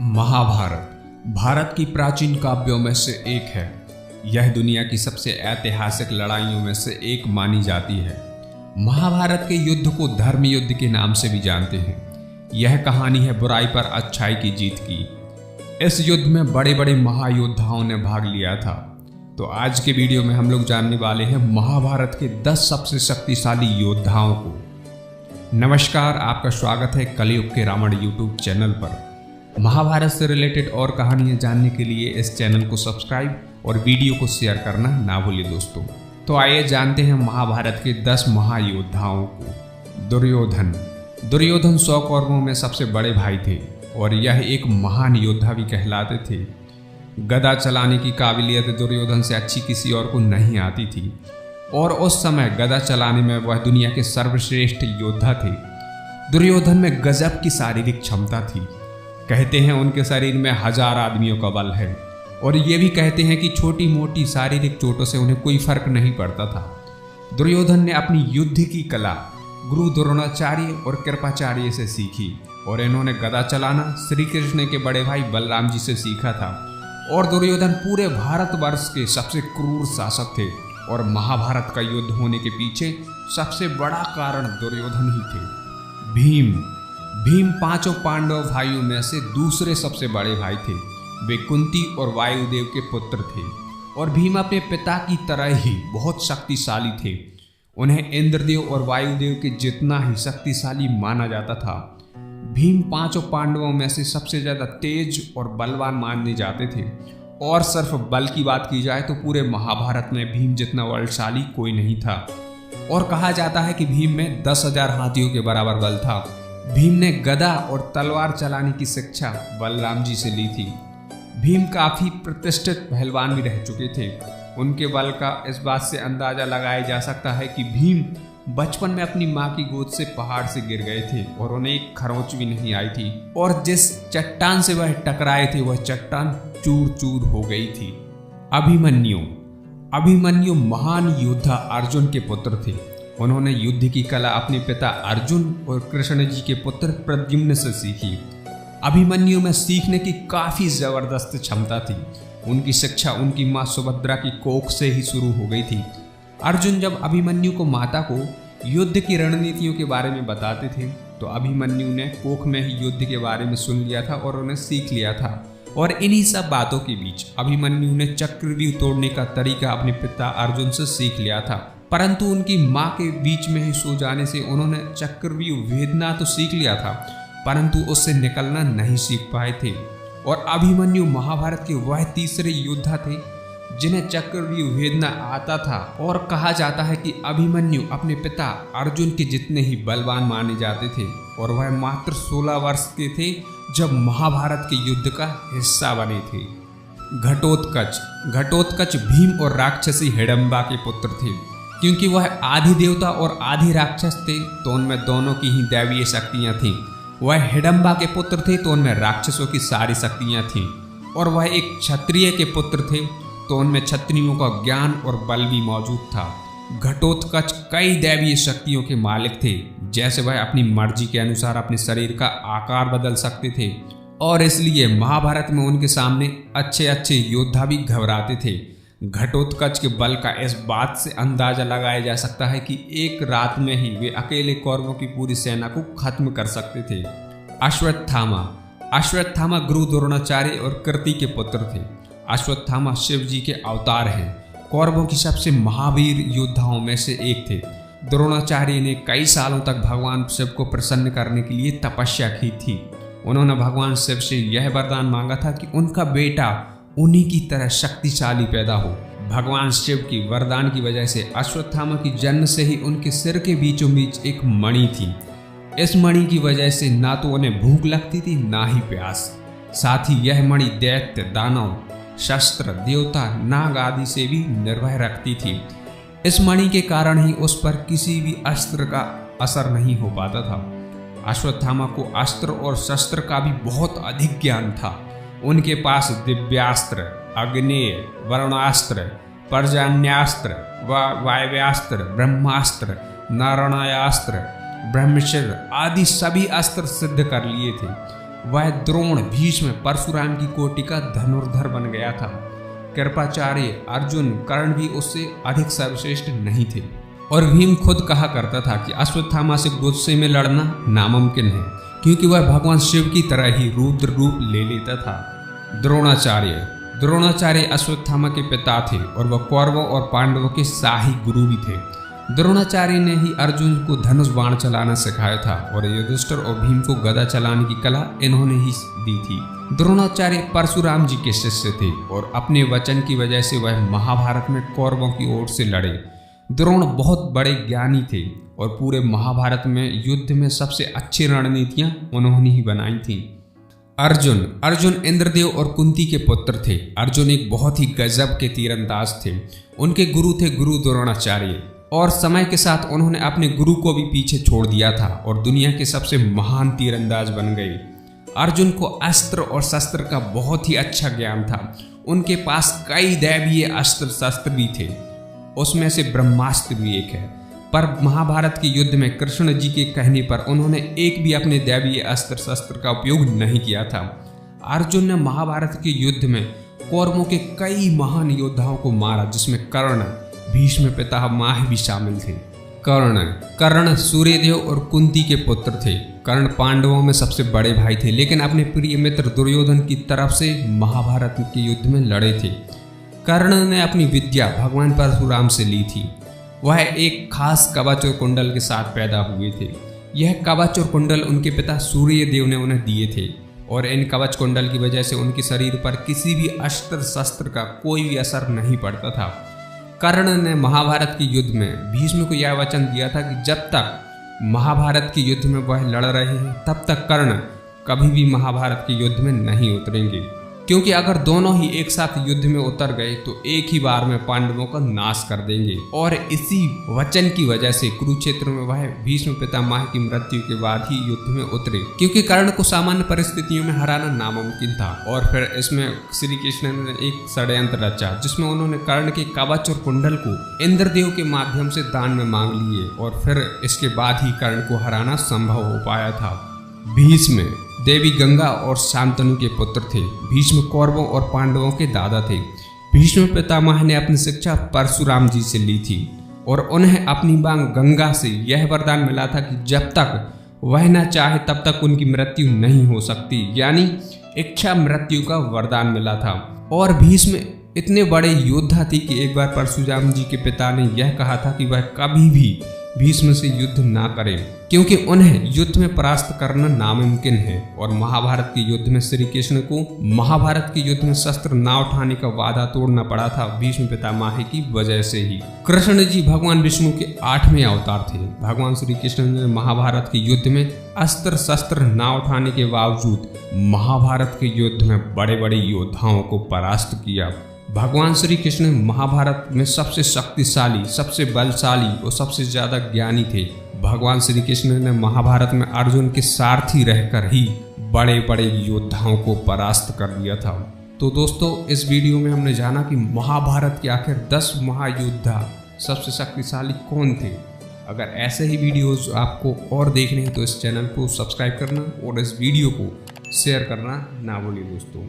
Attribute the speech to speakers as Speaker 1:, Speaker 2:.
Speaker 1: महाभारत भारत की प्राचीन काव्यों में से एक है। यह दुनिया की सबसे ऐतिहासिक लड़ाइयों में से एक मानी जाती है। महाभारत के युद्ध को धर्म युद्ध के नाम से भी जानते हैं। यह कहानी है बुराई पर अच्छाई की जीत की। इस युद्ध में बड़े बड़े महायोद्धाओं ने भाग लिया था। तो आज के वीडियो में हम लोग जानने वाले हैं महाभारत के 10 सबसे शक्तिशाली योद्धाओं को। नमस्कार, आपका स्वागत है कलयुग के रावण यूट्यूब चैनल पर। महाभारत से रिलेटेड और कहानियां जानने के लिए इस चैनल को सब्सक्राइब और वीडियो को शेयर करना ना भूलिए दोस्तों। तो आइए जानते हैं महाभारत के 10 महायोद्धाओं को। दुर्योधन 100 कौरवों में सबसे बड़े भाई थे और यह एक महान योद्धा भी कहलाते थे। गदा चलाने की काबिलियत दुर्योधन से अच्छी किसी और को नहीं आती थी और उस समय गदा चलाने में वह दुनिया के सर्वश्रेष्ठ योद्धा थे। दुर्योधन में गजब की शारीरिक क्षमता थी। कहते हैं उनके शरीर में 1000 आदमियों का बल है और ये भी कहते हैं कि छोटी मोटी शारीरिक चोटों से उन्हें कोई फर्क नहीं पड़ता था। दुर्योधन ने अपनी युद्ध की कला गुरु द्रोणाचार्य और कृपाचार्य से सीखी और इन्होंने गदा चलाना श्री कृष्ण के बड़े भाई बलराम जी से सीखा था। और दुर्योधन पूरे भारतवर्ष के सबसे क्रूर शासक थे और महाभारत का युद्ध होने के पीछे सबसे बड़ा कारण दुर्योधन ही थे। भीम 5 पांडव भाइयों में से दूसरे सबसे बड़े भाई थे। वे कुंती और वायुदेव के पुत्र थे और भीम अपने पिता की तरह ही बहुत शक्तिशाली थे। उन्हें इंद्रदेव और वायुदेव के जितना ही शक्तिशाली माना जाता था। भीम 5 पांडवों में से सबसे ज्यादा तेज और बलवान माने जाते थे और सिर्फ बल की बात की जाए तो पूरे महाभारत में भीम जितना बलशाली कोई नहीं था। और कहा जाता है कि भीम में 10,000 हाथियों के बराबर बल था। भीम ने गदा और तलवार चलाने की शिक्षा बलराम जी से ली थी। भीम काफी प्रतिष्ठित पहलवान भी रह चुके थे। उनके बल का इस बात से अंदाजा लगाया जा सकता है कि भीम बचपन में अपनी माँ की गोद से पहाड़ से गिर गए थे और उन्हें एक खरोंच भी नहीं आई थी और जिस चट्टान से वह टकराए थे वह चट्टान चूर चूर हो गई थी। अभिमन्यु महान योद्धा अर्जुन के पुत्र थे। उन्होंने युद्ध की कला अपने पिता अर्जुन और कृष्ण जी के पुत्र प्रद्युम्न से सीखी। अभिमन्यु में सीखने की काफी जबरदस्त क्षमता थी। उनकी शिक्षा उनकी मां सुभद्रा की कोख से ही शुरू हो गई थी। अर्जुन जब अभिमन्यु को माता को युद्ध की रणनीतियों के बारे में बताते थे तो अभिमन्यु ने कोख में ही युद्ध के बारे में सुन लिया था और उन्हें सीख लिया था। और इन्हीं सब बातों के बीच अभिमन्यु ने चक्रव्यूह तोड़ने का तरीका अपने पिता अर्जुन से सीख लिया था। परंतु उनकी मां के बीच में ही सो जाने से उन्होंने चक्रव्यूह भेदना तो सीख लिया था परंतु उससे निकलना नहीं सीख पाए थे। और अभिमन्यु महाभारत के वह तीसरे योद्धा थे जिन्हें चक्रव्यूह भेदना आता था। और कहा जाता है कि अभिमन्यु अपने पिता अर्जुन के जितने ही बलवान माने जाते थे और वह मात्र 16 वर्ष के थे जब महाभारत के युद्ध का हिस्सा बने थे। घटोत्कच भीम और राक्षसी हिडंबा के पुत्र थे। क्योंकि वह आधि देवता और आधि राक्षस थे तो उनमें दोनों की ही दैवीय शक्तियां थीं। वह हिडंबा के पुत्र थे तो उनमें राक्षसों की सारी शक्तियां थीं और वह एक क्षत्रिय के पुत्र थे तो उनमें क्षत्रियों का ज्ञान और बल भी मौजूद था। घटोत्कच कई दैवीय शक्तियों के मालिक थे, जैसे वह अपनी मर्जी के अनुसार अपने शरीर का आकार बदल सकते थे और इसलिए महाभारत में उनके सामने अच्छे योद्धा भी घबराते थे। घटोत्कच के बल का इस बात से अंदाजा लगाया जा सकता है कि एक रात में ही वे अकेले कौरवों की पूरी सेना को खत्म कर सकते थे। अश्वत्थामा गुरु द्रोणाचार्य और कृति के पुत्र थे। अश्वत्थामा शिव जी के अवतार हैं। कौरवों की सबसे महावीर योद्धाओं में से एक थे। द्रोणाचार्य ने कई सालों तक भगवान शिव को प्रसन्न करने के लिए तपस्या की थी। उन्होंने भगवान शिव से यह वरदान मांगा था कि उनका बेटा उन्हीं की तरह शक्तिशाली पैदा हो। भगवान शिव की वरदान की वजह से अश्वत्थामा की जन्म से ही उनके सिर के बीचों बीच एक मणि थी। इस मणि की वजह से ना तो उन्हें भूख लगती थी ना ही प्यास। साथ ही यह मणि दैत्य, दानव, शस्त्र, देवता, नाग आदि से भी निर्भय रखती थी। इस मणि के कारण ही उस पर किसी भी अस्त्र का असर नहीं हो पाता था। अश्वत्थामा को अस्त्र और शस्त्र का भी बहुत अधिक ज्ञान था। उनके पास दिव्यास्त्र, अग्नेय, वरुणास्त्र, पर्जन्यास्त्र, वायव्यास्त्र, ब्रह्मास्त्र, नारायणास्त्र, ब्रह्मशिर आदि सभी अस्त्र सिद्ध कर लिए थे। वह द्रोण, भीष्म, परशुराम की कोटि का धनुर्धर बन गया था। कृपाचार्य, अर्जुन, कर्ण भी उससे अधिक सर्वश्रेष्ठ नहीं थे। और भीम खुद कहा करता था कि अश्वत्थामा से गुस्से में लड़ना नामुमकिन है, क्योंकि वह भगवान शिव की तरह ही रुद्र रूप ले लेता था। द्रोणाचार्य अश्वत्थामा के पिता थे और वह कौरवों और पांडवों के शाही गुरु भी थे। द्रोणाचार्य ने ही अर्जुन को धनुष बाण चलाना सिखाया था और युधिष्ठिर और भीम को गदा चलाने की कला इन्होंने ही दी थी। द्रोणाचार्य परशुराम जी के शिष्य थे और अपने वचन की वजह से वह महाभारत में कौरवों की ओर से लड़े। द्रोण बहुत बड़े ज्ञानी थे और पूरे महाभारत में युद्ध में सबसे अच्छी रणनीतियां उन्होंने ही बनाई थीं। अर्जुन इंद्रदेव और कुंती के पुत्र थे। अर्जुन एक बहुत ही गजब के तीरंदाज थे। उनके गुरु थे गुरु द्रोणाचार्य, और समय के साथ उन्होंने अपने गुरु को भी पीछे छोड़ दिया था और दुनिया के सबसे महान तीरंदाज बन गए। अर्जुन को अस्त्र और शस्त्र का बहुत ही अच्छा ज्ञान था। उनके पास कई दैवीय अस्त्र शस्त्र भी थे, उसमें से ब्रह्मास्त्र भी एक है। पर महाभारत के युद्ध में कृष्ण जी के कहने पर उन्होंने एक भी अपने दैवीय अस्त्र शस्त्र का उपयोग नहीं किया था। अर्जुन ने महाभारत के युद्ध में कौरवों के कई महान योद्धाओं को मारा, जिसमें कर्ण, भीष्म पितामह भी शामिल थे। कर्ण सूर्यदेव और कुंती के पुत्र थे। कर्ण पांडवों में सबसे बड़े भाई थे, लेकिन अपने प्रिय मित्र दुर्योधन की तरफ से महाभारत के युद्ध में लड़े थे। कर्ण ने अपनी विद्या भगवान परशुराम से ली थी। वह एक खास कवच और कुंडल के साथ पैदा हुए थे। यह कवच और कुंडल उनके पिता सूर्यदेव ने उन्हें दिए थे और इन कवच कुंडल की वजह से उनके शरीर पर किसी भी अस्त्र शस्त्र का कोई भी असर नहीं पड़ता था। कर्ण ने महाभारत के युद्ध में भीष्म को यह वचन दिया था कि जब तक महाभारत के युद्ध में वह लड़ रहे हैं तब तक कर्ण कभी भी महाभारत के युद्ध में नहीं उतरेंगे, क्योंकि अगर दोनों ही एक साथ युद्ध में उतर गए तो एक ही बार में पांडवों का नाश कर देंगे। और इसी वचन की वजह से कुरुक्षेत्र में वह भीष्म पितामह की मृत्यु के बाद ही युद्ध में उतरे, क्योंकि कर्ण को सामान्य परिस्थितियों में हराना नामुमकिन था। और फिर इसमें श्री कृष्ण ने एक षड्यंत्र रचा, जिसमें उन्होंने कर्ण के कवच और कुंडल को इंद्रदेव के माध्यम से दान में मांग लिए और फिर इसके बाद ही कर्ण को हराना संभव हो पाया था। भीष्म देवी गंगा और शांतनु के पुत्र थे। भीष्म कौरवों और पांडवों के दादा थे। भीष्म पितामह ने अपनी शिक्षा परशुराम जी से ली थी और उन्हें अपनी मां गंगा से यह वरदान मिला था कि जब तक वह न चाहे तब तक उनकी मृत्यु नहीं हो सकती, यानी इच्छा मृत्यु का वरदान मिला था। और भीष्म इतने बड़े योद्धा थे कि एक बार परशुराम जी के पिता ने यह कहा था कि वह कभी भी भीष्म से युद्ध ना करें, क्योंकि उन्हें युद्ध में परास्त करना नामुमकिन है। और महाभारत के युद्ध में श्री कृष्ण को महाभारत के युद्ध में शस्त्र ना उठाने का वादा तोड़ना पड़ा था भीष्म पितामह की वजह से ही। कृष्ण जी भगवान विष्णु के 8वें अवतार थे। भगवान श्री कृष्ण ने महाभारत के युद्ध में अस्त्र शस्त्र ना उठाने के बावजूद महाभारत के युद्ध में बड़े बड़े योद्धाओं को परास्त किया। भगवान श्री कृष्ण महाभारत में सबसे शक्तिशाली, सबसे बलशाली और सबसे ज्यादा ज्ञानी थे। भगवान श्री कृष्ण ने महाभारत में अर्जुन के सारथी रहकर ही बड़े बड़े योद्धाओं को परास्त कर दिया था। तो दोस्तों, इस वीडियो में हमने जाना कि महाभारत के आखिर 10 महायोद्धा सबसे शक्तिशाली कौन थे। अगर ऐसे ही वीडियोस आपको और देखने हैं तो इस चैनल को सब्सक्राइब करना और इस वीडियो को शेयर करना ना भूलिए दोस्तों।